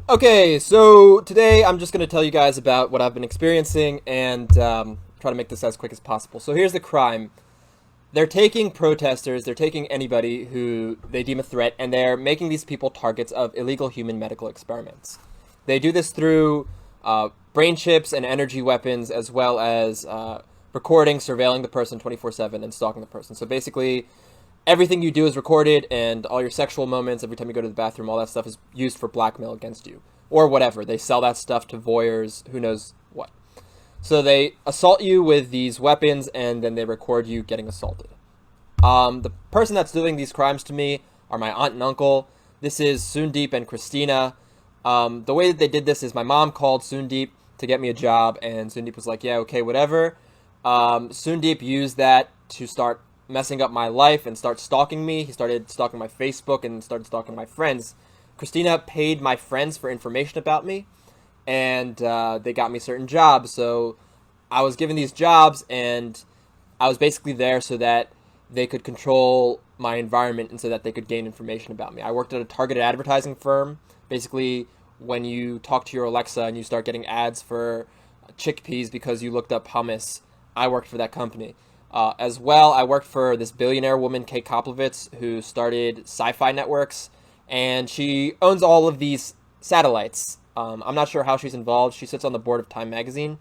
Okay, so today I'm just going to tell you guys about what I've been experiencing and try to make this as quick as possible. So here's the crime. They're taking protesters, they're taking anybody who they deem a threat, and they're making these people targets of illegal human medical experiments. They do this through brain chips and energy weapons, as well as recording, surveilling the person 24/7, and stalking the person. So basically, everything you do is recorded, and all your sexual moments, every time you go to the bathroom, all that stuff is used for blackmail against you. Or whatever. They sell that stuff to voyeurs, who knows what. So they assault you with these weapons, and then they record you getting assaulted. The person that's doing these crimes to me are my aunt and uncle. This is Sundeep and Christina. The way that they did this is my mom called Sundeep to get me a job, and Sundeep was like, yeah, okay, whatever. Sundeep used that to start messing up my life and start stalking me. He started stalking my Facebook and started stalking my friends. Christina paid my friends for information about me, and they got me certain jobs. So I was given these jobs, and I was basically there so that they could control my environment and so that they could gain information about me. I worked at a targeted advertising firm. Basically, when you talk to your Alexa and you start getting ads for chickpeas because you looked up hummus, I worked for that company. As well, I worked for this billionaire woman, Kate Koplovitz, who started Sci-Fi Networks, and she owns all of these satellites. I'm not sure how she's involved. She sits on the board of Time Magazine,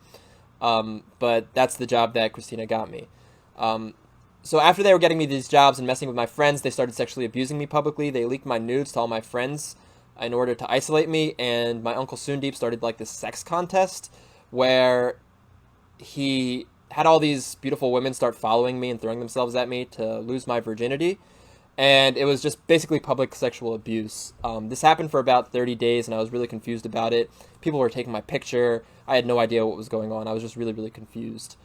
but that's the job that Christina got me. So after they were getting me these jobs and messing with my friends, they started sexually abusing me publicly. They leaked my nudes to all my friends in order to isolate me, and my uncle Sundeep started like this sex contest where he had all these beautiful women start following me and throwing themselves at me to lose my virginity. And it was just basically public sexual abuse. This happened for about 30 days, and I was really confused about it. People were taking my picture. I had no idea what was going on. I was just really, really confused.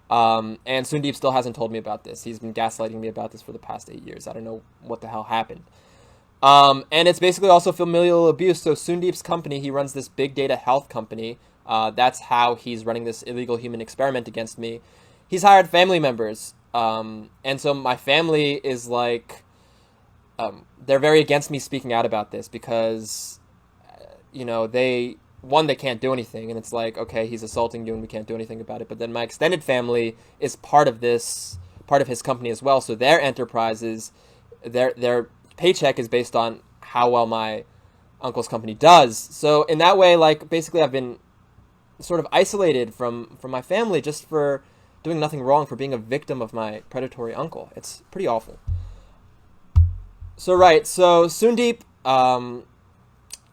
And Sundeep still hasn't told me about this. He's been gaslighting me about this for the past 8 years. I don't know what the hell happened. And it's basically also familial abuse. So Sundeep's company, he runs this big data health company. That's how he's running this illegal human experiment against me. He's hired family members. And so my family is like, they're very against me speaking out about this because, they can't do anything. And it's like, okay, he's assaulting you and we can't do anything about it. But then my extended family is part of his company as well. So their enterprises, their paycheck is based on how well my uncle's company does. So in that way, like, basically I've been sort of isolated from my family just for doing nothing wrong, for being a victim of my predatory uncle. It's pretty awful. So Sundeep,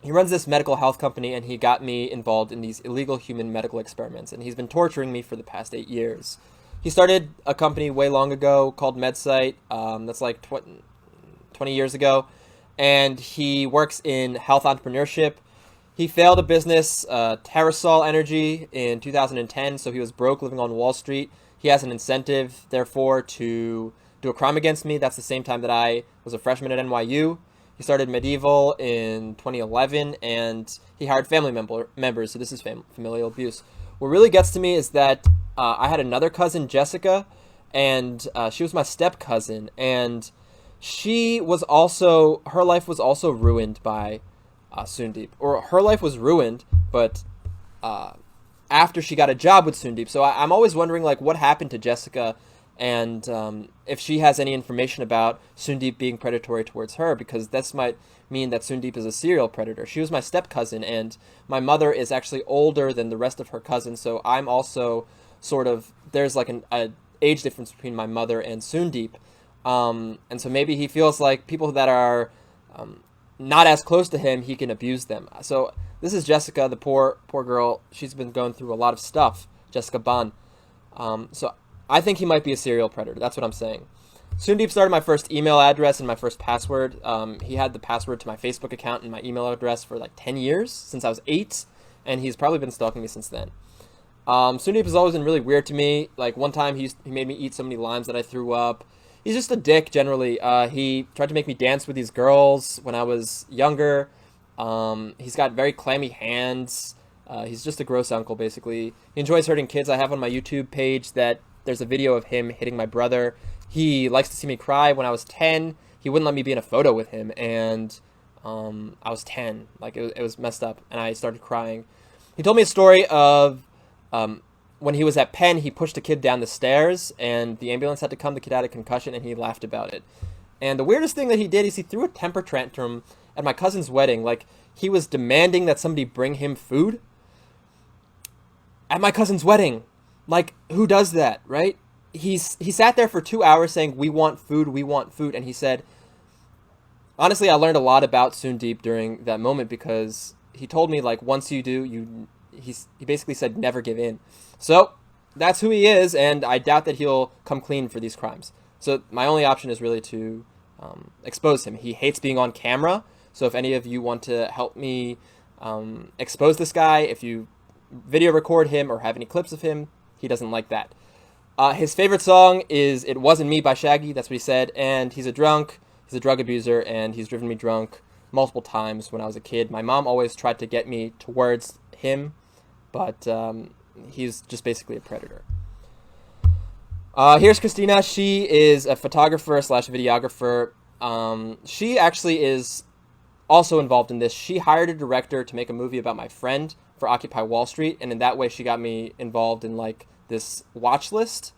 he runs this medical health company, and he got me involved in these illegal human medical experiments, and he's been torturing me for the past 8 years. He started a company way long ago called MedSite, that's like 20 years ago, and he works in health entrepreneurship. He failed a business, Terrasol Energy, in 2010, so he was broke, living on Wall Street. He has an incentive, therefore, to do a crime against me. That's the same time that I was a freshman at NYU. He started Medieval in 2011, and he hired family members, so this is familial abuse. What really gets to me is that I had another cousin, Jessica, and she was my step-cousin, and her life was also ruined by Sundeep. Or her life was ruined, but after she got a job with Sundeep. So I'm always wondering, like, what happened to Jessica, and if she has any information about Sundeep being predatory towards her, because this might mean that Sundeep is a serial predator. She was my step-cousin, and my mother is actually older than the rest of her cousins, so I'm also there's like an age difference between my mother and Sundeep. And so maybe he feels like people that are not as close to him, he can abuse them. So this is Jessica, the poor girl. She's been going through a lot of stuff, Jessica Ban. So I think he might be a serial predator. That's what I'm saying. Sundeep started my first email address and my first password. He had the password to my Facebook account and my email address for like 10 years, since I was 8, and he's probably been stalking me since then. Sundeep has always been really weird to me. Like, one time he made me eat so many limes that I threw up. He's just a dick, generally. He tried to make me dance with these girls when I was younger. He's got very clammy hands. He's just a gross uncle, basically. He enjoys hurting kids. I have on my YouTube page that there's a video of him hitting my brother. He likes to see me cry. When I was 10, he wouldn't let me be in a photo with him, and I was 10. Like, it was messed up, and I started crying. He told me a story of when he was at Penn, he pushed a kid down the stairs, and the ambulance had to come. The kid had a concussion, and he laughed about it. And the weirdest thing that he did is he threw a temper tantrum at my cousin's wedding. Like, he was demanding that somebody bring him food at my cousin's wedding. Like, who does that, right? He sat there for 2 hours saying, we want food, and he said, honestly, I learned a lot about Soondeep during that moment, because he told me, like, once you do, he basically said, never give in. So that's who he is, and I doubt that he'll come clean for these crimes. So my only option is really to expose him. He hates being on camera, so if any of you want to help me expose this guy, if you video record him or have any clips of him, he doesn't like that. His favorite song is It Wasn't Me by Shaggy, that's what he said, and he's a drunk, he's a drug abuser, and he's driven me drunk multiple times when I was a kid. My mom always tried to get me towards him, but he's just basically a predator. Here's Christina. She is a photographer / videographer. She actually is also involved in this. She hired a director to make a movie about my friend for Occupy Wall Street, and in that way she got me involved in like this watch list.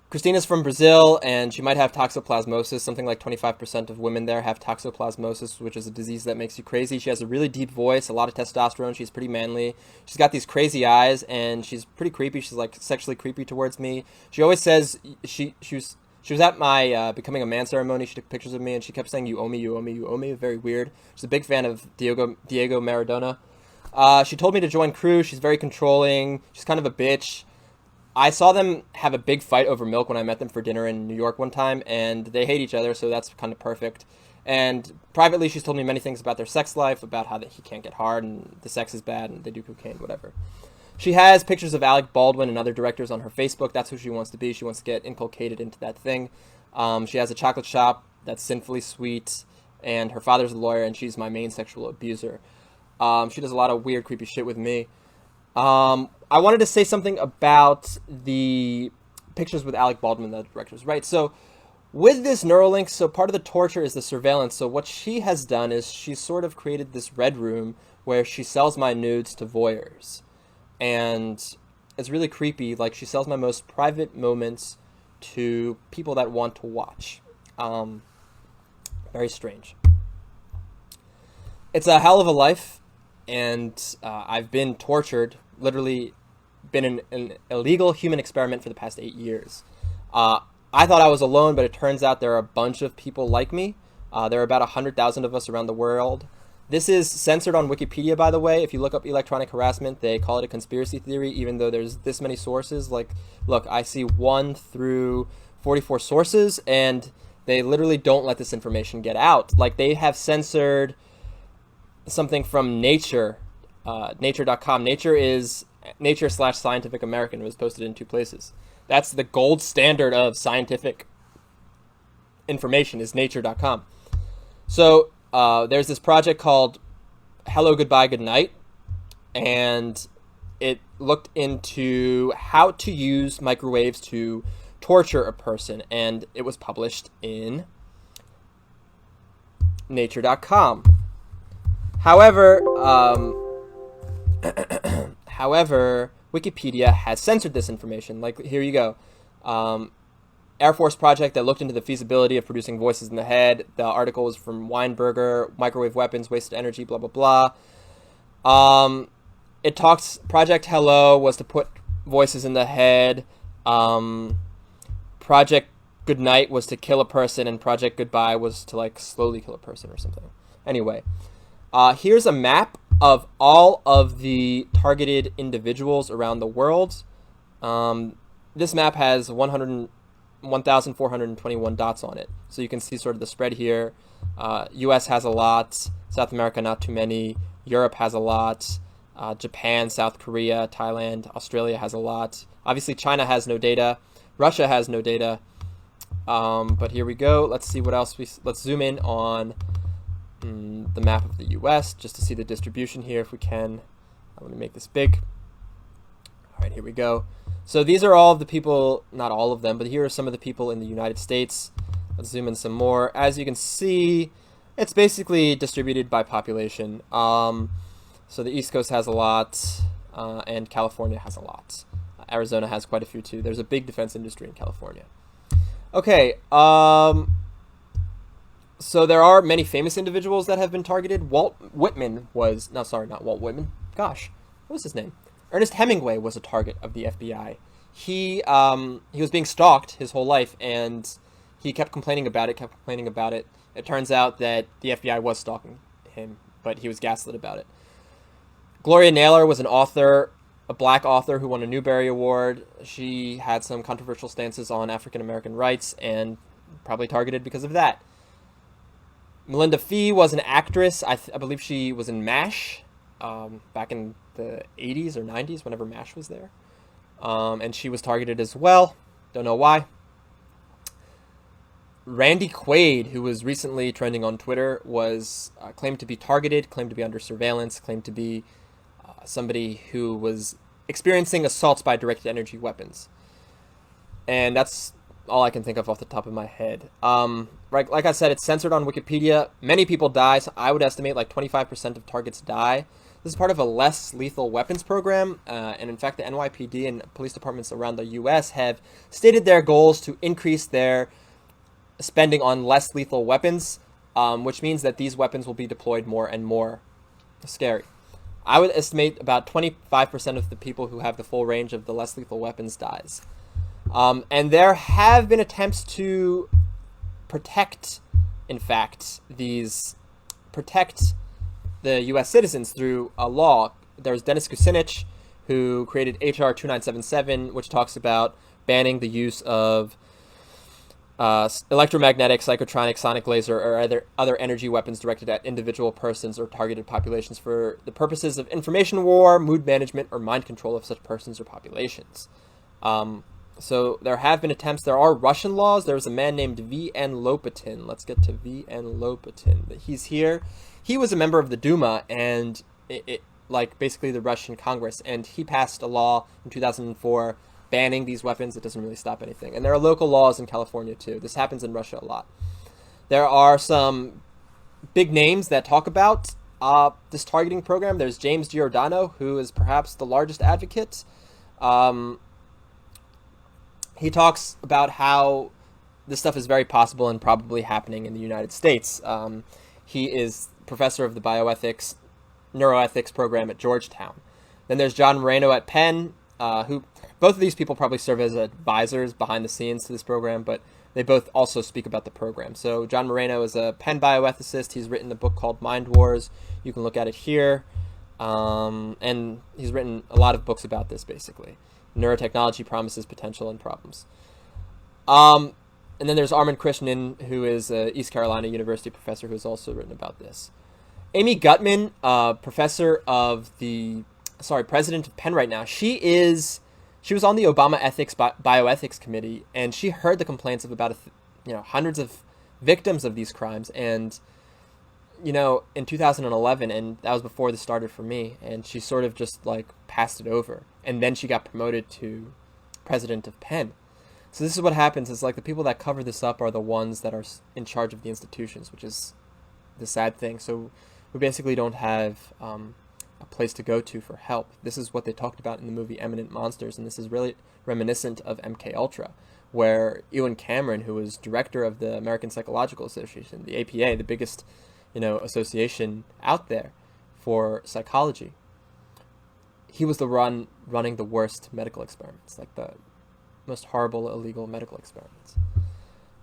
Christina's from Brazil, and she might have toxoplasmosis. Something like 25% of women there have toxoplasmosis, which is a disease that makes you crazy. She has a really deep voice, a lot of testosterone. She's pretty manly. She's got these crazy eyes, and she's pretty creepy. She's like sexually creepy towards me. She always says she was at my becoming a man ceremony. She took pictures of me, and she kept saying, "You owe me, you owe me, you owe me." Very weird. She's a big fan of Diego Maradona. She told me to join crew. She's very controlling. She's kind of a bitch. I saw them have a big fight over milk when I met them for dinner in New York one time, and they hate each other, so that's kind of perfect. And privately, she's told me many things about their sex life, about how he can't get hard, and the sex is bad, and they do cocaine, whatever. She has pictures of Alec Baldwin and other directors on her Facebook. That's who she wants to be. She wants to get inculcated into that thing. She has a chocolate shop that's sinfully sweet, and her father's a lawyer, and she's my main sexual abuser. She does a lot of weird, creepy shit with me. I wanted to say something about the pictures with Alec Baldwin and the other directors, right? So with this Neuralink, so part of the torture is the surveillance. So what she has done is she's sort of created this red room where she sells my nudes to voyeurs. And it's really creepy. Like, she sells my most private moments to people that want to watch. Very strange. It's a hell of a life, and I've been tortured, literally been an illegal human experiment for the past 8 years. I thought I was alone, but it turns out there are a bunch of people like me. There are about 100,000 of us around the world. This is censored on Wikipedia, by the way. If you look up electronic harassment, they call it a conspiracy theory, even though there's this many sources. Like, look, I see 1 through 44 sources, and they literally don't let this information get out. Like, they have censored something from Nature, nature.com. Nature/Scientific American. It was posted in 2 places. That's the gold standard of scientific information, is nature.com. So there's this project called Hello, Goodbye, Good Night, and it looked into how to use microwaves to torture a person, and it was published in nature.com. However, Wikipedia has censored this information. Like, here you go. Air Force project that looked into the feasibility of producing voices in the head. The article was from Weinberger, microwave weapons, wasted energy, blah, blah, blah. It talks, Project Hello was to put voices in the head. Project Goodnight was to kill a person, and Project Goodbye was to, like, slowly kill a person or something. Anyway, here's a map of all of the targeted individuals around the world. This map has 1,421 dots on it. So you can see sort of the spread here. US has a lot. South America, not too many. Europe has a lot. Japan, South Korea, Thailand, Australia has a lot. Obviously, China has no data. Russia has no data. But here we go. Let's see what else. Let's zoom in on the map of the US just to see the distribution here if we can. Let me make this big. All right, here we go. So these are all of the people, not all of them, but here are some of the people in the United States. Let's zoom in some more. As you can see, it's basically distributed by population. So the East Coast has a lot, and California has a lot. Arizona has quite a few too. There's a big defense industry in California. Okay, so there are many famous individuals that have been targeted. Walt Whitman was, no, sorry, not Walt Whitman. Gosh, what was his name? Ernest Hemingway was a target of the FBI. He was being stalked his whole life, and he kept complaining about it. It turns out that the FBI was stalking him, but he was gaslit about it. Gloria Naylor was an author, a black author who won a Newbery Award. She had some controversial stances on African American rights and probably targeted because of that. Melinda Fee was an actress. I believe she was in MASH back in the 80s or 90s, whenever MASH was there. And she was targeted as well. Don't know why. Randy Quaid, who was recently trending on Twitter, was claimed to be targeted, claimed to be under surveillance, claimed to be somebody who was experiencing assaults by directed energy weapons. And that's all I can think of off the top of my head. Right, like I said, it's censored on Wikipedia. Many people die, so I would estimate like 25% of targets die. This is part of a less lethal weapons program, and in fact, the NYPD and police departments around the U.S. have stated their goals to increase their spending on less lethal weapons, which means that these weapons will be deployed more and more. Scary. I would estimate about 25% of the people who have the full range of the less lethal weapons dies. And there have been attempts to protect the U.S. citizens through a law. There's Dennis Kucinich, who created H.R. 2977, which talks about banning the use of electromagnetic, psychotronic, sonic laser, or other energy weapons directed at individual persons or targeted populations for the purposes of information war, mood management, or mind control of such persons or populations. So there have been attempts. There are Russian laws. There was a man named V.N. Lopatin. Let's get to V.N. Lopatin. He's here. He was a member of the Duma and like basically the Russian Congress, and he passed a law in 2004 banning these weapons. It doesn't really stop anything. And there are local laws in California too. This happens in Russia a lot. There are some big names that talk about this targeting program. There's James Giordano, who is perhaps the largest advocate. He talks about how this stuff is very possible and probably happening in the United States. He is professor of the neuroethics program at Georgetown. Then there's John Moreno at Penn, who both of these people probably serve as advisors behind the scenes to this program, but they both also speak about the program. So John Moreno is a Penn bioethicist. He's written a book called Mind Wars. You can look at it here. And he's written a lot of books about this, basically. Neurotechnology Promises, Potential, and Problems. And then there's Armin Krishnan, who is an East Carolina University professor who's also written about this. Amy Gutman, president of Penn right now, she was on the Obama Bioethics Committee, and she heard the complaints of about hundreds of victims of these crimes, and in 2011, and that was before this started for me, and she sort of just like passed it over, and then she got promoted to president of Penn. So this is what happens, is like the people that cover this up are the ones that are in charge of the institutions, which is the sad thing. So we basically don't have a place to go to for help. This is what they talked about in the movie Eminent Monsters, and this is really reminiscent of MK Ultra, where Ewan Cameron, who was director of the American Psychological Association, the APA, the biggest association out there for psychology, he was the running the worst medical experiments, like the most horrible illegal medical experiments.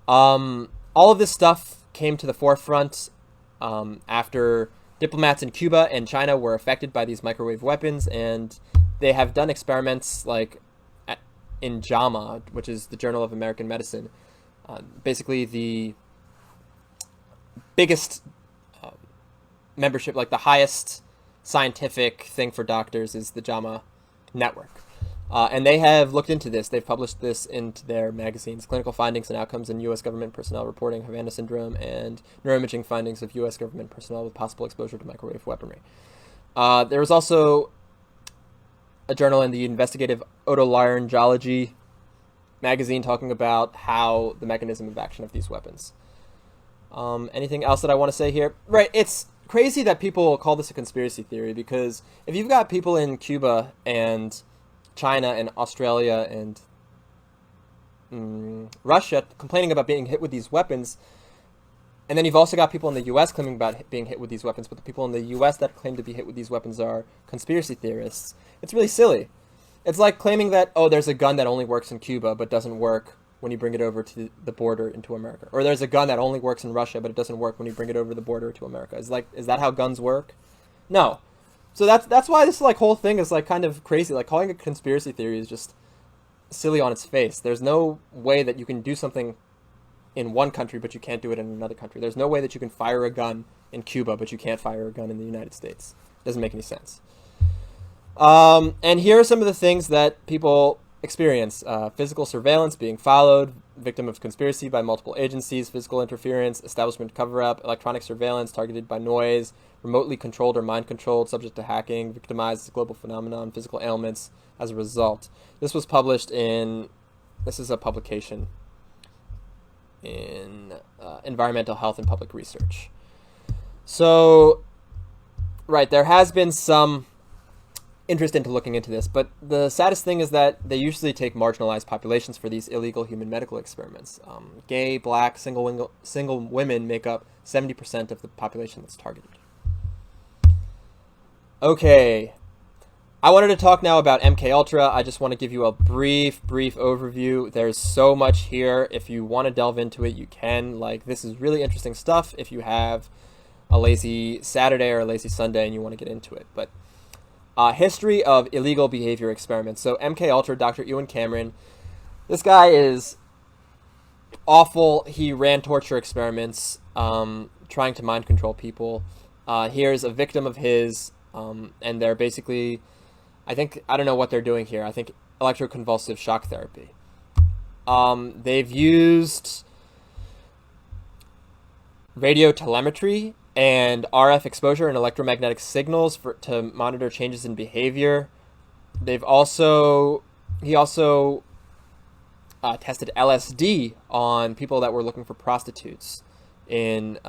All of this stuff came to the forefront after diplomats in Cuba and China were affected by these microwave weapons, and they have done experiments like in JAMA, which is the Journal of American Medicine. Basically the biggest membership, like the highest scientific thing for doctors, is the JAMA network. And they have looked into this. They've published this into their magazines, Clinical Findings and Outcomes in U.S. Government Personnel Reporting Havana Syndrome and Neuroimaging Findings of U.S. Government Personnel with Possible Exposure to Microwave Weaponry. There was also a journal in the Investigative Otolaryngology magazine talking about how the mechanism of action of these weapons. Anything else that I want to say here? Right, it's crazy that people call this a conspiracy theory, because if you've got people in Cuba and China and Australia and Russia complaining about being hit with these weapons, and then you've also got people in the U.S. claiming about being hit with these weapons, but the people in the U.S. that claim to be hit with these weapons are conspiracy theorists, it's really silly. It's like claiming that, oh, there's a gun that only works in Cuba but doesn't work when you bring it over to the border into America. Or there's a gun that only works in Russia but it doesn't work when you bring it over the border to America. Is that how guns work? No. So that's why this like whole thing is like kind of crazy. Like calling it a conspiracy theory is just silly on its face. There's no way that you can do something in one country but you can't do it in another country. There's no way that you can fire a gun in Cuba but you can't fire a gun in the United States. It doesn't make any sense. And here are some of the things that people experience. Physical surveillance, being followed, victim of conspiracy by multiple agencies, physical interference, establishment cover-up, electronic surveillance, targeted by noise, remotely controlled or mind-controlled, subject to hacking, victimized as a global phenomenon, physical ailments as a result. This was published this is a publication in Environmental Health and Public Research. So, right, there has been some interest into looking into this, but the saddest thing is that they usually take marginalized populations for these illegal human medical experiments. Gay, black, single women make up 70% of the population that's targeted. Okay, I wanted to talk now about MKUltra. I just want to give you a brief overview. There's so much here. If you want to delve into it, you can. Like, this is really interesting stuff if you have a lazy Saturday or a lazy Sunday and you want to get into it. But history of illegal behavior experiments. So MKUltra, Dr. Ewan Cameron, this guy is awful. He ran torture experiments, trying to mind control people. Here's a victim of his, and they're basically, I don't know what they're doing here. I think electroconvulsive shock therapy. They've used radio telemetry and RF exposure and electromagnetic signals to monitor changes in behavior. He also tested LSD on people that were looking for prostitutes in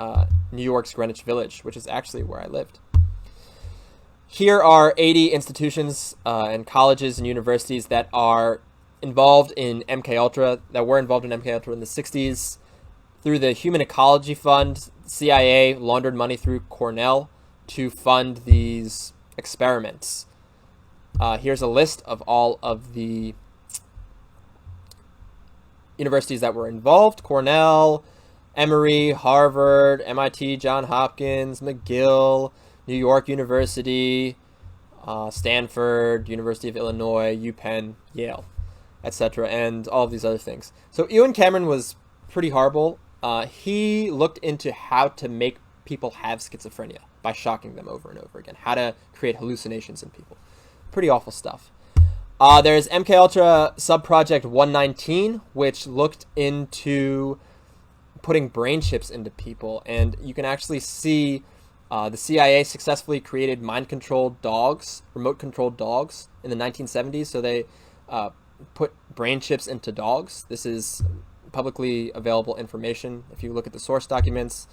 New York's Greenwich Village, which is actually where I lived. Here are 80 institutions and colleges and universities that are involved in MKUltra, that were involved in MKUltra in the 60s. Through the Human Ecology Fund, CIA laundered money through Cornell to fund these experiments. Here's a list of all of the universities that were involved: Cornell, Emory, Harvard, MIT, Johns Hopkins, McGill, New York University, Stanford, University of Illinois, UPenn, Yale, etc., and all of these other things. So Ewan Cameron was pretty horrible. He looked into how to make people have schizophrenia by shocking them over and over again, how to create hallucinations in people. Pretty awful stuff. There's MKUltra Subproject 119, which looked into putting brain chips into people, and you can actually see the CIA successfully created mind-controlled dogs, remote-controlled dogs in the 1970s. So they put brain chips into dogs. This is publicly available information if you look at the source documents.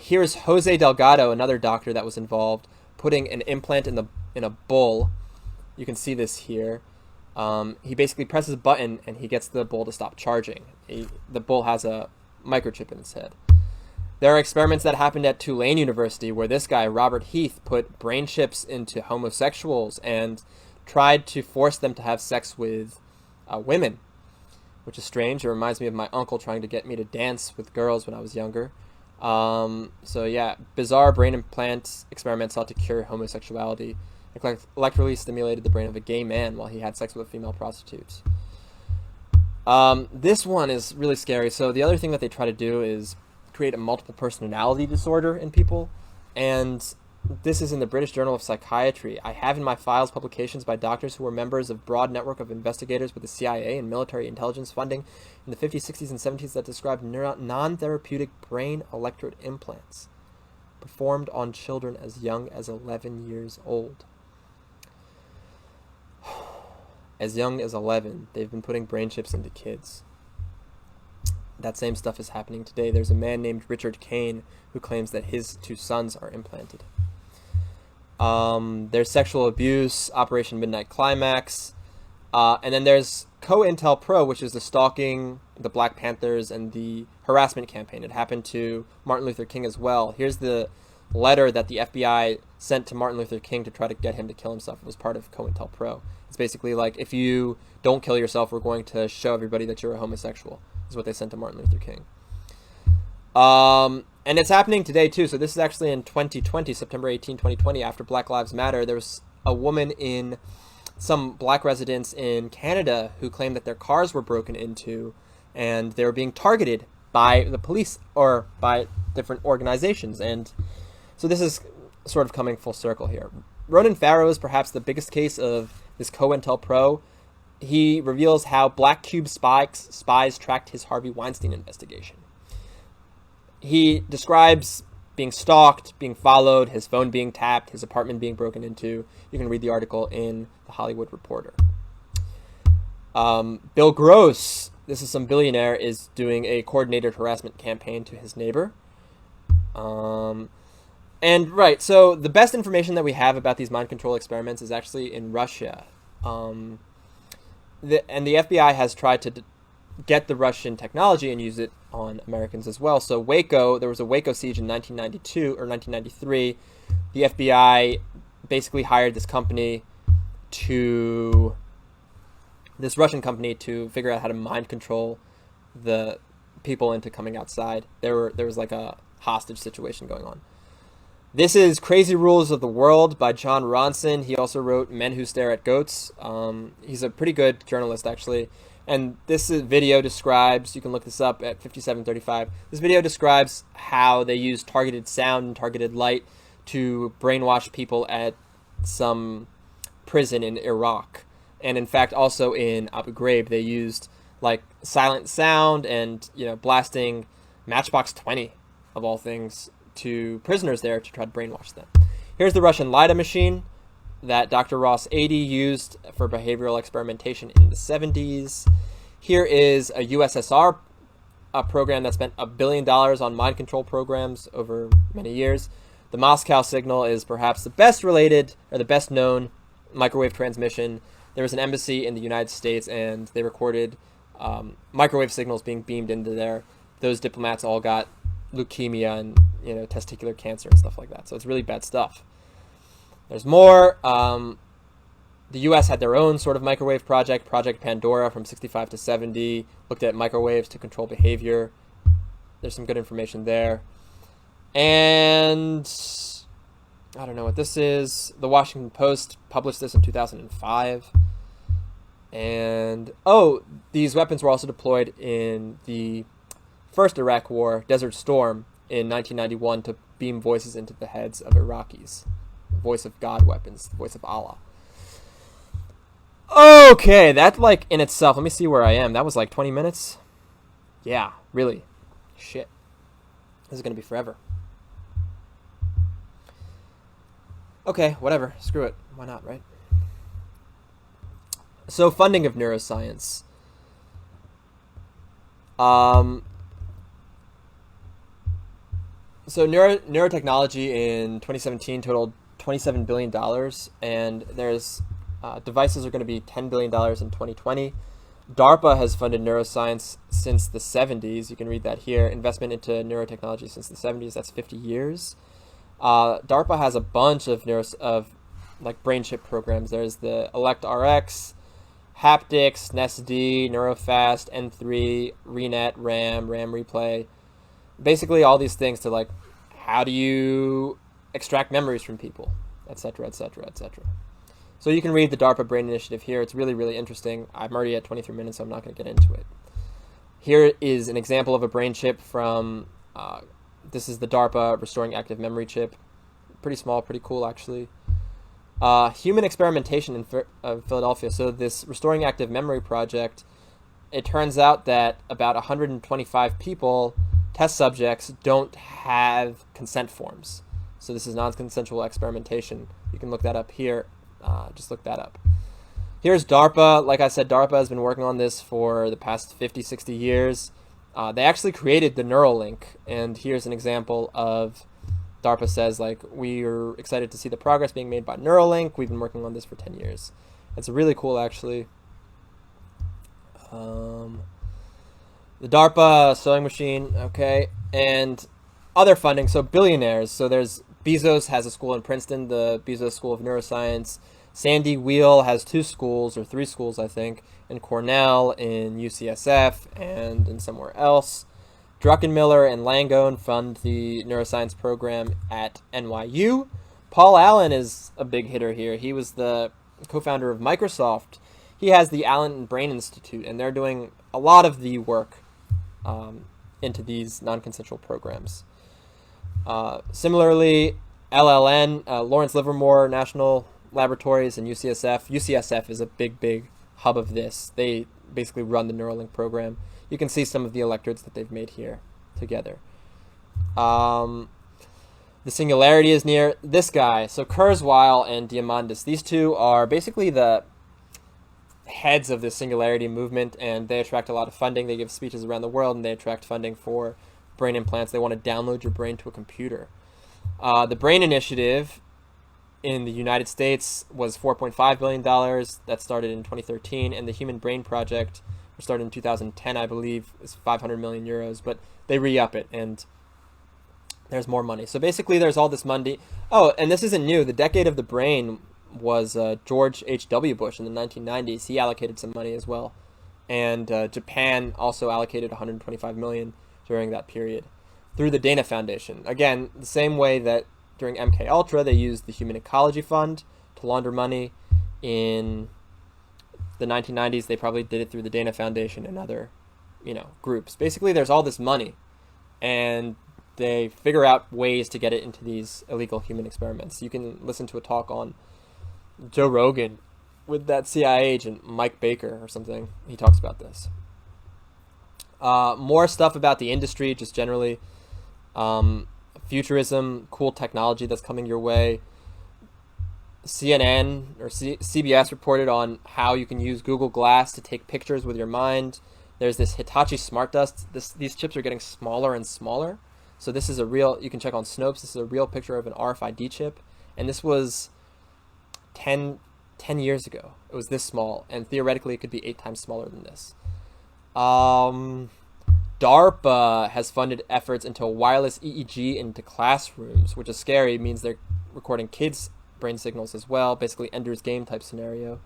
Here's Jose Delgado, another doctor that was involved, putting an implant in a bull. You can see this here. He basically presses a button and he gets the bull to stop charging. The bull has a microchip in its head. There are experiments that happened at Tulane University where this guy, Robert Heath, put brain chips into homosexuals and tried to force them to have sex with women, which is strange. It reminds me of my uncle trying to get me to dance with girls when I was younger. So yeah, bizarre brain implant experiments sought to cure homosexuality. Electrically stimulated the brain of a gay man while he had sex with a female prostitute. This one is really scary. So the other thing that they try to do is create a multiple personality disorder in people, and this is in the British Journal of Psychiatry. I have in my files publications by doctors who were members of broad network of investigators with the CIA and military intelligence funding in the 50s, 60s, and 70s that described non-therapeutic brain electrode implants performed on children as young as 11 years old. as young as 11, they've been putting brain chips into kids. That same stuff is happening today. There's a man named Richard Kane who claims that his 2 sons are implanted. There's sexual abuse, Operation Midnight Climax, and then there's COINTELPRO, which is the stalking, the Black Panthers, and the harassment campaign. It happened to Martin Luther King as well. Here's the letter that the FBI sent to Martin Luther King to try to get him to kill himself. It was part of COINTELPRO. It's basically like, if you don't kill yourself, we're going to show everybody that you're a homosexual, is what they sent to Martin Luther King. And it's happening today too. So this is actually in 2020, September 18, 2020, after Black Lives Matter. There was a woman in some black residents in Canada who claimed that their cars were broken into and they were being targeted by the police or by different organizations. And so this is sort of coming full circle here. Ronan Farrow is perhaps the biggest case of this COINTELPRO. He reveals how Black Cube spies tracked his Harvey Weinstein investigation. He describes being stalked, being followed, his phone being tapped, his apartment being broken into. You can read the article in The Hollywood Reporter. Bill Gross, this is some billionaire, is doing a coordinated harassment campaign to his neighbor. And right, so the best information that we have about these mind control experiments is actually in Russia. And the FBI has tried to get the Russian technology and use it on Americans as well. So there was a Waco Siege in 1992 or 1993. The FBI basically hired this Russian company to figure out how to mind control the people into coming outside. There was like a hostage situation going on. This is Crazy Rules of the World by John Ronson. He also wrote Men Who Stare at Goats. He's a pretty good journalist, actually. And this video describes, you can look this up at 5735, this video describes how they use targeted sound and targeted light to brainwash people at some prison in Iraq. And in fact, also in Abu Ghraib, they used like silent sound and, blasting Matchbox 20, of all things, to prisoners there to try to brainwash them. Here's the Russian LiDAR machine that Dr. Ross 80 used for behavioral experimentation in the 70s. Here is a USSR program that spent $1 billion on mind control programs over many years. The Moscow signal is perhaps the best related, or the best known, microwave transmission. There was an embassy in the United States, and they recorded microwave signals being beamed into there. Those diplomats all got leukemia and testicular cancer and stuff like that. So it's really bad stuff. There's more. The U.S. had their own sort of microwave project, Project Pandora, from 65 to 70, looked at microwaves to control behavior. There's some good information there. And I don't know what this is. The Washington Post published this in 2005. And, these weapons were also deployed in the first Iraq War, Desert Storm, in 1991 to beam voices into the heads of Iraqis. Voice of God weapons, the voice of Allah. Okay, that in itself, let me see where I am. That was 20 minutes? Yeah, really. Shit. This is going to be forever. Okay, whatever. Screw it. Why not, right? So, funding of neuroscience. So neurotechnology in 2017 totaled $27 billion, and there's devices are going to be $10 billion in 2020. Darpa has funded neuroscience since the 70s. You can read that here. Investment into neurotechnology since the 70s. That's 50 years. Darpa has a bunch of brain chip programs. There's the ElectRx, Haptics, NESD, Neurofast, N3, ReNet, RAM Replay. Basically all these things to how do you extract memories from people, etc., etc., etc. So you can read the DARPA Brain Initiative here. It's really, really interesting. I'm already at 23 minutes, so I'm not going to get into it. Here is an example of a brain chip from, this is the DARPA Restoring Active Memory chip. Pretty small, pretty cool, actually. Human experimentation in Philadelphia. So this Restoring Active Memory project, it turns out that about 125 people, test subjects, don't have consent forms. So this is non-consensual experimentation. You can look that up here. Just look that up. Here's DARPA. Like I said, DARPA has been working on this for the past 50, 60 years. They actually created the Neuralink, and here's an example of DARPA says, like, we are excited to see the progress being made by Neuralink. We've been working on this for 10 years. It's really cool, actually. The DARPA sewing machine, okay, and other funding. So billionaires. So there's Bezos has a school in Princeton, the Bezos School of Neuroscience. Sandy Weil has 2 schools, or 3 schools, I think, in Cornell, in UCSF, and in somewhere else. Druckenmiller and Langone fund the neuroscience program at NYU. Paul Allen is a big hitter here. He was the co-founder of Microsoft. He has the Allen Brain Institute, and they're doing a lot of the work into these non-consensual programs. Similarly, LLN, Lawrence Livermore National Laboratories, and UCSF. UCSF is a big hub of this. They basically run the Neuralink program. You can see some of the electrodes that they've made here together. The singularity is near this guy. So Kurzweil and Diamandis, these two are basically the heads of the singularity movement, and they attract a lot of funding. They give speeches around the world, and they attract funding for brain implants. They want to download your brain to a computer. The Brain Initiative in the United States was $4.5 billion. That started in 2013, and the Human Brain Project, which started in 2010, I believe, is 500 million euros, but they re-up it, and there's more money. So basically, there's all this money. Oh, and this isn't new. The decade of the brain was George H.W. Bush in the 1990s. He allocated some money as well, and Japan also allocated 125 million during that period through the Dana Foundation. Again, the same way that during MK Ultra, they used the Human Ecology Fund to launder money. In the 1990s, they probably did it through the Dana Foundation and other, groups. Basically, there's all this money, and they figure out ways to get it into these illegal human experiments. You can listen to a talk on Joe Rogan with that CIA agent, Mike Baker or something. He talks about this. More stuff about the industry, just generally. Futurism, cool technology that's coming your way. CNN or CBS reported on how you can use Google Glass to take pictures with your mind. There's this Hitachi Smart Dust. These chips are getting smaller and smaller. So this is a real, you can check on Snopes, this is a real picture of an RFID chip. And this was 10 years ago. It was this small, and theoretically it could be 8 times smaller than this. DARPA has funded efforts into wireless EEG into classrooms, which is scary. It means they're recording kids' brain signals as well, basically Ender's Game type scenario.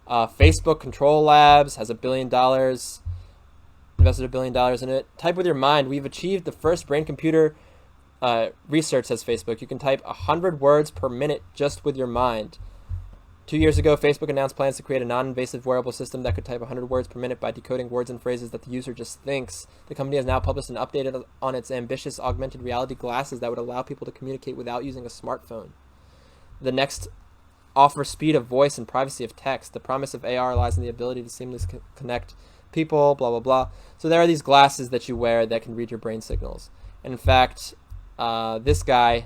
Facebook Control Labs has $1 billion, invested $1 billion in it. Type with your mind. We've achieved the first brain-computer research, says Facebook. You can type 100 words per minute just with your mind. 2 years ago, Facebook announced plans to create a non-invasive wearable system that could type 100 words per minute by decoding words and phrases that the user just thinks. The company has now published an update on its ambitious augmented reality glasses that would allow people to communicate without using a smartphone. The next offer speed of voice and privacy of text. The promise of AR lies in the ability to seamlessly connect people, blah, blah, blah. So there are these glasses that you wear that can read your brain signals. And in fact, this guy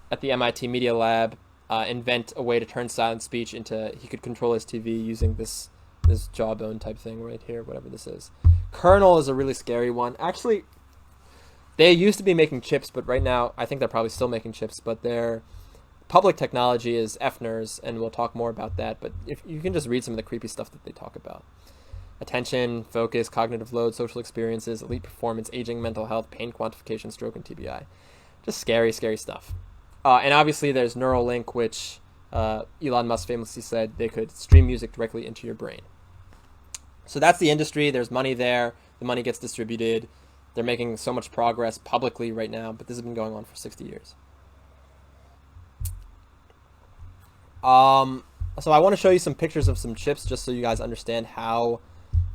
at the MIT Media Lab invent a way to turn silent speech into, he could control his TV using this jawbone type thing right here, whatever this is. Kernel is a really scary one. Actually, they used to be making chips, but right now, I think they're probably still making chips, but their public technology is FNERS, and we'll talk more about that, but if you can just read some of the creepy stuff that they talk about. Attention, focus, cognitive load, social experiences, elite performance, aging, mental health, pain quantification, stroke, and TBI. Just scary, scary stuff. And obviously there's Neuralink, which Elon Musk famously said they could stream music directly into your brain. So that's the industry. There's money there. The money gets distributed. They're making so much progress publicly right now, but this has been going on for 60 years. So I want to show you some pictures of some chips just so you guys understand how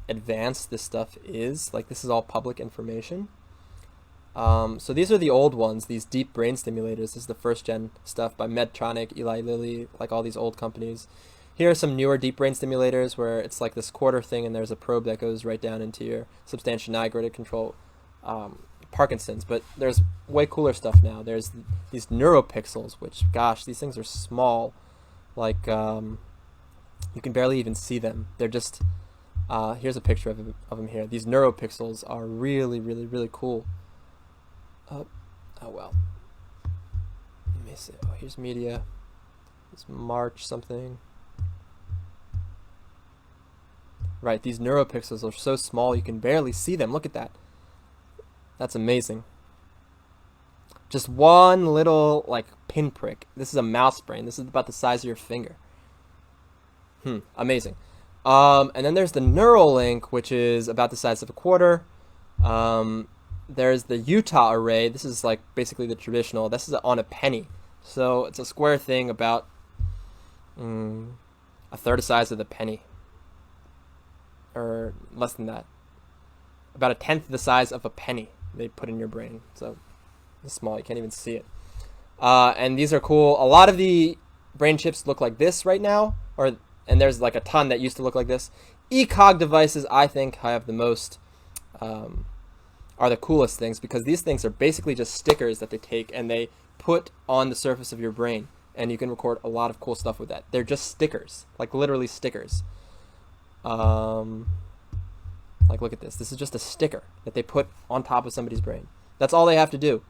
advanced this stuff is. Like, this is all public information. So these are the old ones, these deep brain stimulators. This is the first gen stuff by Medtronic, Eli Lilly, like all these old companies. Here are some newer deep brain stimulators where it's like this quarter thing and there's a probe that goes right down into your substantia nigra to control Parkinson's. But there's way cooler stuff now. There's these neuropixels, which, gosh, these things are small. Like, You can barely even see them. They're just, here's a picture of them here. These neuropixels are really, really, really cool. Oh well. Let me see. Oh, here's media. It's March something. Right, these neuropixels are so small you can barely see them. Look at that. That's amazing. Just one little, like, pinprick. This is a mouse brain. This is about the size of your finger. Amazing. And then there's the Neuralink, which is about the size of a quarter. There's the Utah array. This is, like, basically the traditional. This is on a penny. So it's a square thing about a third the size of the penny. Or less than that. About a tenth the size of a penny they put in your brain. So it's small, you can't even see it. And these are cool. A lot of the brain chips look like this right now, and there's like a ton that used to look like this. ECOG devices, I think, have the most, are the coolest things, because these things are basically just stickers that they take and they put on the surface of your brain, and you can record a lot of cool stuff with that. They're just stickers, like literally stickers. Like, look at this. This is just a sticker that they put on top of somebody's brain. That's all they have to do.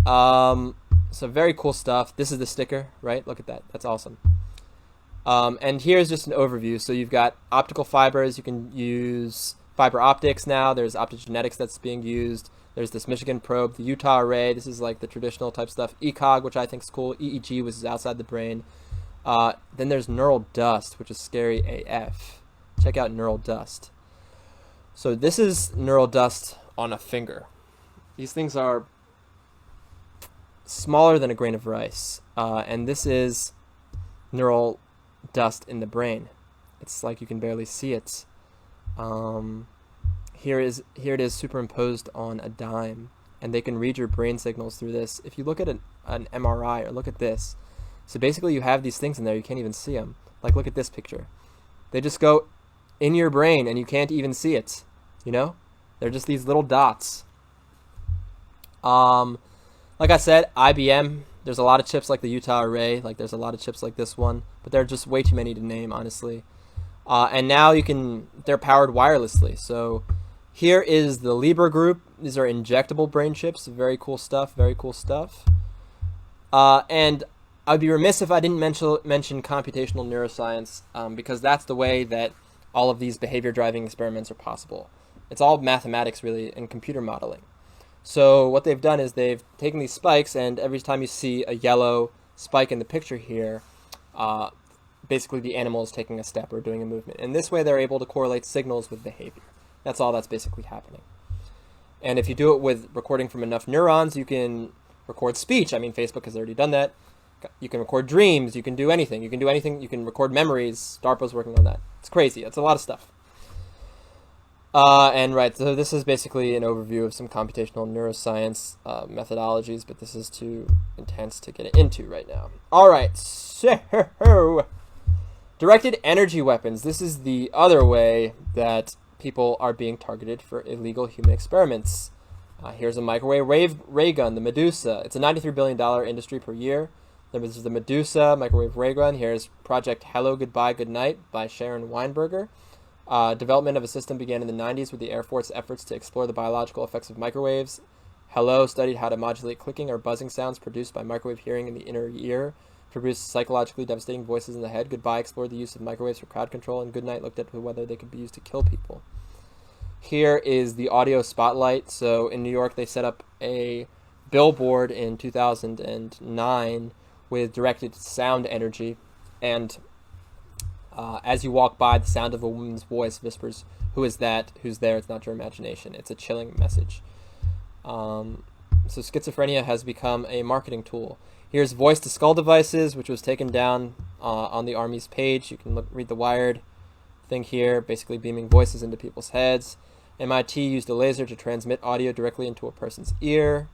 So very cool stuff. This is the sticker, right? Look at that. That's awesome. And here's just an overview. So you've got optical fibers. You can use fiber optics now. There's optogenetics that's being used. There's this Michigan probe, the Utah array. This is like the traditional type stuff. ECOG, which I think is cool. EEG, which is outside the brain. Then there's neural dust, which is scary AF. Check out neural dust. So this is neural dust on a finger. These things are smaller than a grain of rice. And this is neural dust in the brain. It's like you can barely see it. Here it is superimposed on a dime, and they can read your brain signals through this. If you look at an MRI, or look at this, so basically you have these things in there, you can't even see them. Like, look at this picture. They just go in your brain and you can't even see it, you know? They're just these little dots. Like I said, IBM, there's a lot of chips like the Utah array, like there's a lot of chips like this one, but there are just way too many to name, honestly. And now they're powered wirelessly. So here is the Libra group. These are injectable brain chips. Very cool stuff, very cool stuff. And I'd be remiss if I didn't mention computational neuroscience, because that's the way that all of these behavior driving experiments are possible. It's all mathematics, really, and computer modeling. So what they've done is they've taken these spikes, and every time you see a yellow spike in the picture here, basically the animal is taking a step or doing a movement. And this way they're able to correlate signals with behavior. That's all that's basically happening. And if you do it with recording from enough neurons, you can record speech. I mean, Facebook has already done that. You can record dreams. You can do anything. You can do anything. You can record memories. Darpa's working on that. It's crazy. It's a lot of stuff. And right, so this is basically an overview of some computational neuroscience methodologies, but this is too intense to get into right now. All right, so directed energy weapons. This is the other way that people are being targeted for illegal human experiments. Here's a microwave ray gun, the Medusa. It's a $93 billion industry per year. There's the Medusa microwave ray gun. Here's Project Hello, Goodbye, Goodnight by Sharon Weinberger. Development of a system began in the 90s with the Air Force's efforts to explore the biological effects of microwaves. Hello studied how to modulate clicking or buzzing sounds produced by microwave hearing in the inner ear to produce psychologically devastating voices in the head. Goodbye explored the use of microwaves for crowd control, and Goodnight looked at whether they could be used to kill people. Here is the audio spotlight. So in New York, they set up a billboard in 2009 with directed sound energy, and as you walk by, the sound of a woman's voice whispers, "Who is that? Who's there? It's not your imagination." It's a chilling message. So schizophrenia has become a marketing tool. Here's voice-to-skull devices, which was taken down on the Army's page. You can read the Wired thing here, basically beaming voices into people's heads. MIT used a laser to transmit audio directly into a person's ear.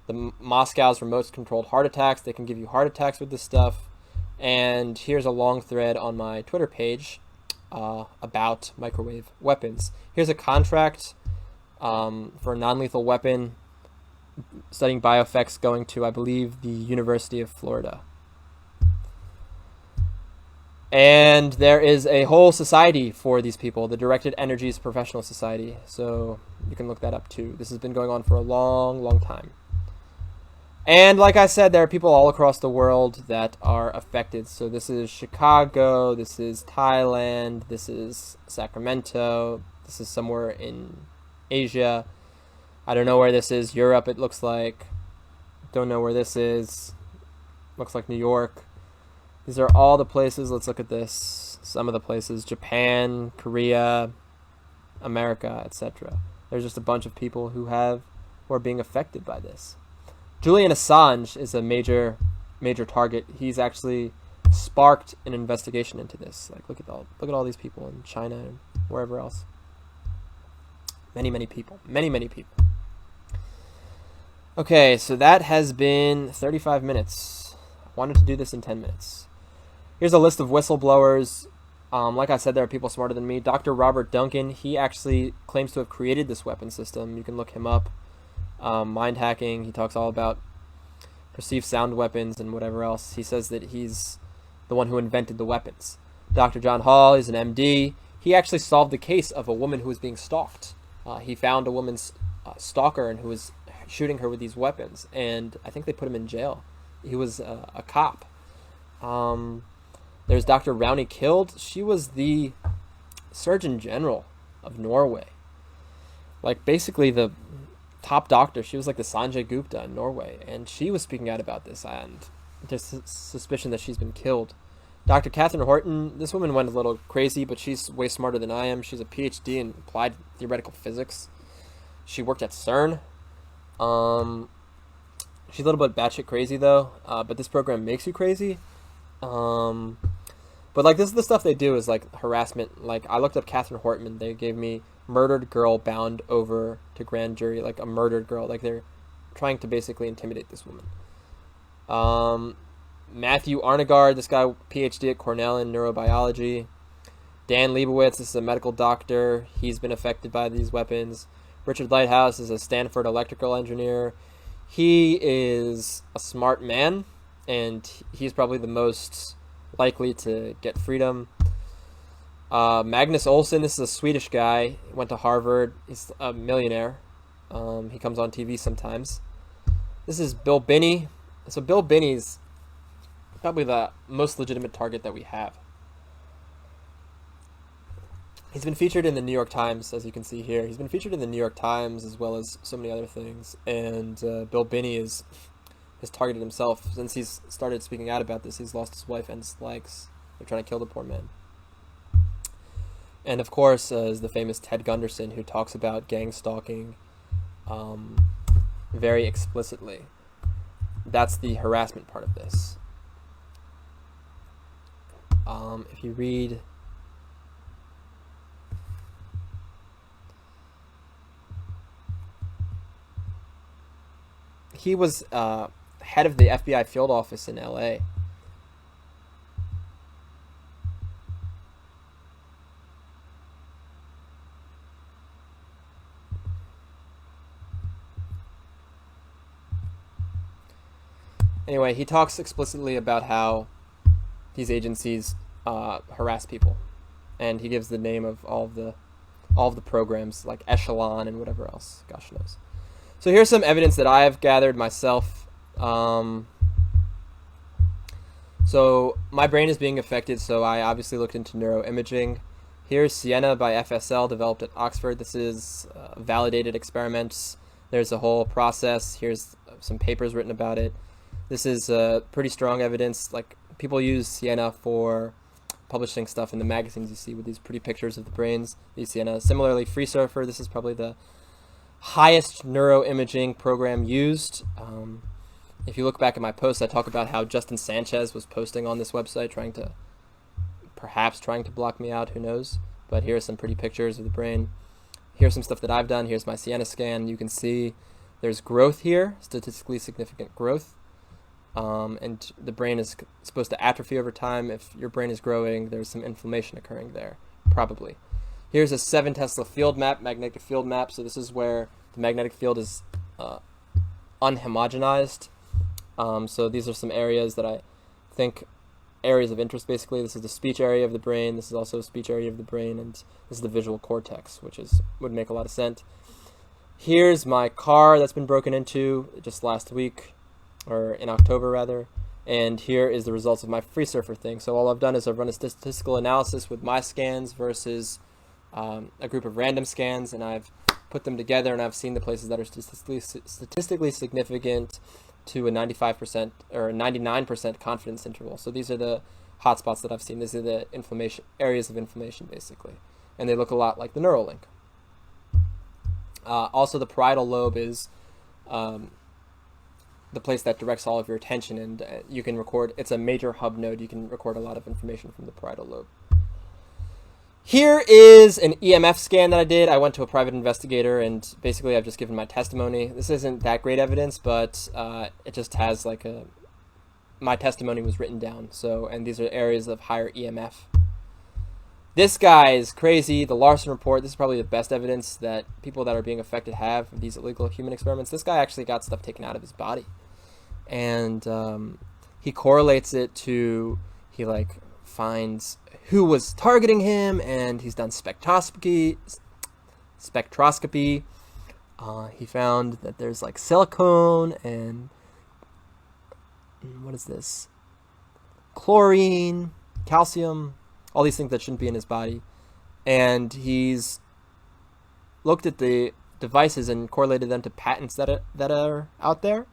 The Moscow's remote-controlled heart attacks. They can give you heart attacks with this stuff. And here's a long thread on my Twitter page about microwave weapons. Here's a contract for a non-lethal weapon studying bioeffects going to, I believe, the University of Florida. And there is a whole society for these people, the Directed Energies Professional Society. So you can look that up too. This has been going on for a long, long time. And like I said, there are people all across the world that are affected. So this is Chicago, this is Thailand, this is Sacramento, this is somewhere in Asia. I don't know where this is. Europe, it looks like. Don't know where this is. Looks like New York. These are all the places. Let's look at this. Some of the places. Japan, Korea, America, etc. There's just a bunch of people who are being affected by this. Julian Assange is a major target. He's actually sparked an investigation into this. Like, look at all these people in China and wherever else. Many people. Many people. Okay, so that has been 35 minutes. I wanted to do this in 10 minutes. Here's a list of whistleblowers. Like I said, there are people smarter than me. Dr. Robert Duncan, he actually claims to have created this weapon system. You can look him up. Mind hacking. He talks all about perceived sound weapons and whatever else. He says that he's the one who invented the weapons. Dr. John Hall is an MD. He actually solved the case of a woman who was being stalked. He found a woman's stalker and who was shooting her with these weapons, and I think they put him in jail. He was a cop. There's Dr. Rowney Kild. She was the Surgeon General of Norway. Like, basically the top doctor. She was like the Sanjay Gupta in Norway, and she was speaking out about this, and there's suspicion that she's been killed. Dr. Catherine Horton, this woman went a little crazy, but she's way smarter than I am. She's a PhD in applied theoretical physics. She worked at CERN. She's a little bit batshit crazy though, but this program makes you crazy. But like, this is the stuff they do, is like harassment. Like, I looked up Catherine Horton. They gave me murdered girl bound over to grand jury, like a murdered girl. Like, they're trying to basically intimidate this woman. Matthew Arnagar, this guy, PhD at Cornell in neurobiology. Dan Leibowitz, this is a medical doctor. He's been affected by these weapons. Richard Lighthouse is a Stanford electrical engineer. He is a smart man, and he's probably the most likely to get freedom. Magnus Olsson, this is a Swedish guy. He went to Harvard. He's a millionaire. He comes on TV sometimes. This is Bill Binney. So Bill Binney's probably the most legitimate target that we have. He's been featured in the New York Times, as you can see here. He's been featured in the New York Times as well as so many other things. And Bill Binney has targeted himself. Since he's started speaking out about this, he's lost his wife and his legs. They're trying to kill the poor man. And of course, is the famous Ted Gunderson, who talks about gang stalking very explicitly. That's the harassment part of this. If you read... He was head of the FBI field office in LA. Anyway, he talks explicitly about how these agencies harass people, and he gives the name of all of the programs, like Echelon and whatever else. Gosh knows. So here's some evidence that I have gathered myself. So my brain is being affected, so I obviously looked into neuroimaging. Here's Sienna by FSL, developed at Oxford. This is validated experiments. There's a whole process. Here's some papers written about it. This is pretty strong evidence. Like, people use Sienna for publishing stuff in the magazines you see with these pretty pictures of the brains. These Sienna. Similarly, FreeSurfer, this is probably the highest neuroimaging program used. If you look back at my posts, I talk about how Justin Sanchez was posting on this website, trying to block me out, who knows. But here are some pretty pictures of the brain. Here's some stuff that I've done. Here's my Sienna scan. You can see there's growth here, statistically significant growth. And the brain is supposed to atrophy over time. If your brain is growing, there's some inflammation occurring there, probably. Here's a 7 Tesla field map, magnetic field map. So this is where the magnetic field is unhomogenized. So these are some areas that I think areas of interest, basically. This is the speech area of the brain. This is also a speech area of the brain, and this is the visual cortex, which would make a lot of sense. Here's my car that's been broken into just last week, or in October rather, and here is the results of my free surfer thing. So all I've done is I've run a statistical analysis with my scans versus a group of random scans, and I've put them together, and I've seen the places that are statistically significant to a 95% or a 99% confidence interval. So these are the hotspots that I've seen. These are the inflammation areas of inflammation, basically, and they look a lot like the neural link. Also, the parietal lobe is the place that directs all of your attention, and you can record. It's a major hub node. You can record a lot of information from the parietal lobe. Here is an EMF scan that I did. I went to a private investigator, and basically I've just given my testimony. This isn't that great evidence, but it just has like my testimony was written down. So, and these are areas of higher EMF. This guy is crazy. The Larson report, this is probably the best evidence that people that are being affected have of these illegal human experiments. This guy actually got stuff taken out of his body. And he correlates it to, he like finds who was targeting him, and he's done spectroscopy. He found that there's like silicone and what is this? Chlorine, calcium, all these things that shouldn't be in his body. And he's looked at the devices and correlated them to patents that are out there.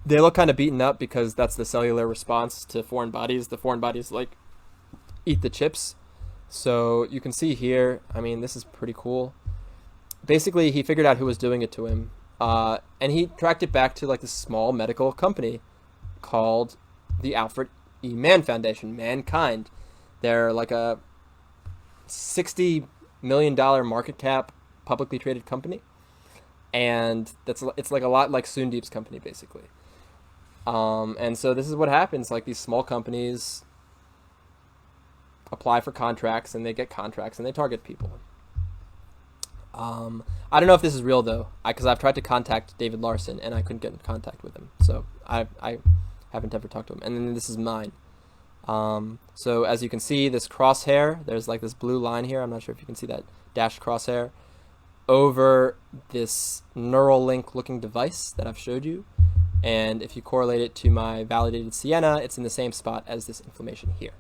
They look kind of beaten up because that's the cellular response to foreign bodies. The foreign bodies like eat the chips. So you can see here, I mean, this is pretty cool. Basically, he figured out who was doing it to him. And he tracked it back to like this small medical company called the Alfred E. Mann Foundation, Mankind. They're like a $60 million market cap, publicly traded company. And it's like a lot like Soondeep's company, basically. And so this is what happens. Like these small companies apply for contracts, and they get contracts, and they target people. I don't know if this is real though, because I've tried to contact David Larson and I couldn't get in contact with him. So I haven't ever talked to him. And then this is mine. So as you can see, this crosshair, there's like this blue line here. I'm not sure if you can see that dashed crosshair over this neural link looking device that I've showed you. And if you correlate it to my validated Sienna, it's in the same spot as this inflammation here.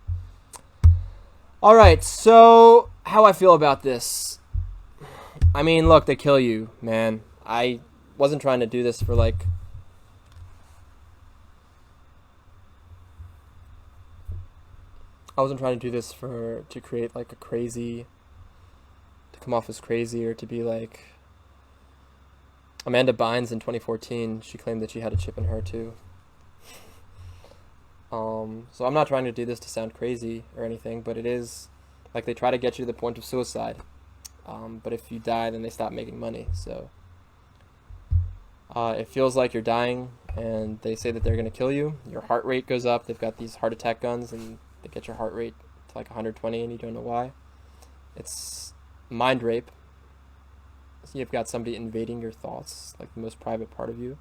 All right, so how I feel about this. I mean, look, they kill you, man. I wasn't trying to do this for like... I wasn't trying to do this to create like a crazy... to come off as crazy or to be like... Amanda Bynes in 2014, she claimed that she had a chip in her too. So I'm not trying to do this to sound crazy or anything, but it is like they try to get you to the point of suicide. But if you die, then they stop making money. So it feels like you're dying, and they say that they're going to kill you. Your heart rate goes up. They've got these heart attack guns, and they get your heart rate to like 120, and you don't know why. It's mind rape. So you've got somebody invading your thoughts, like the most private part of you.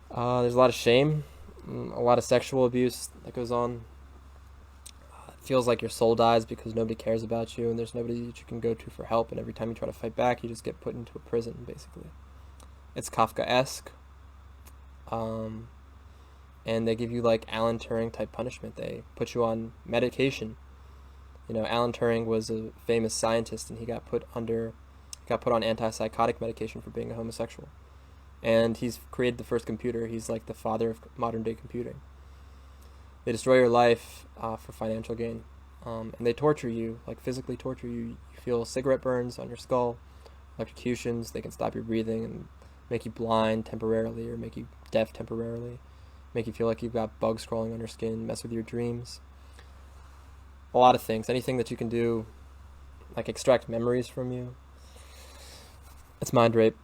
There's a lot of shame, a lot of sexual abuse that goes on. It feels like your soul dies because nobody cares about you, and there's nobody that you can go to for help, and every time you try to fight back, you just get put into a prison, basically. It's Kafkaesque. And they give you like Alan Turing type punishment. They put you on medication. You know, Alan Turing was a famous scientist, and he got put on antipsychotic medication for being a homosexual. And he's created the first computer. He's like the father of modern day computing. They destroy your life for financial gain. And they torture you, like physically torture you. You feel cigarette burns on your skull, electrocutions. They can stop your breathing and make you blind temporarily, or make you deaf temporarily, make you feel like you've got bugs crawling on your skin, mess with your dreams. A lot of things. Anything that you can do, like extract memories from you. It's mind rape.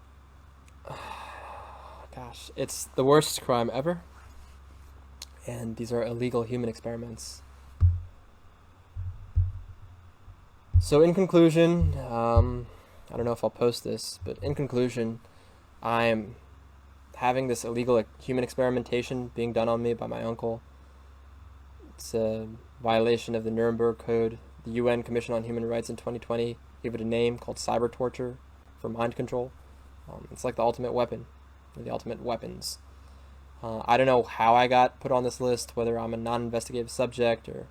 Gosh, it's the worst crime ever. And these are illegal human experiments. So in conclusion, I don't know if I'll post this, but in conclusion, I'm having this illegal human experimentation being done on me by my uncle. It's a violation of the Nuremberg Code. The UN Commission on Human Rights in 2020 gave it a name called cyber torture for mind control. It's like the ultimate weapon, or the ultimate weapons. I don't know how I got put on this list, whether I'm a non-investigative subject or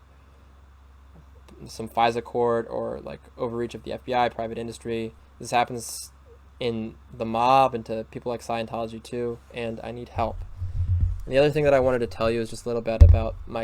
some FISA court or like overreach of the FBI, private industry. This happens in the mob and to people like Scientology too, and I need help. And the other thing that I wanted to tell you is just a little bit about my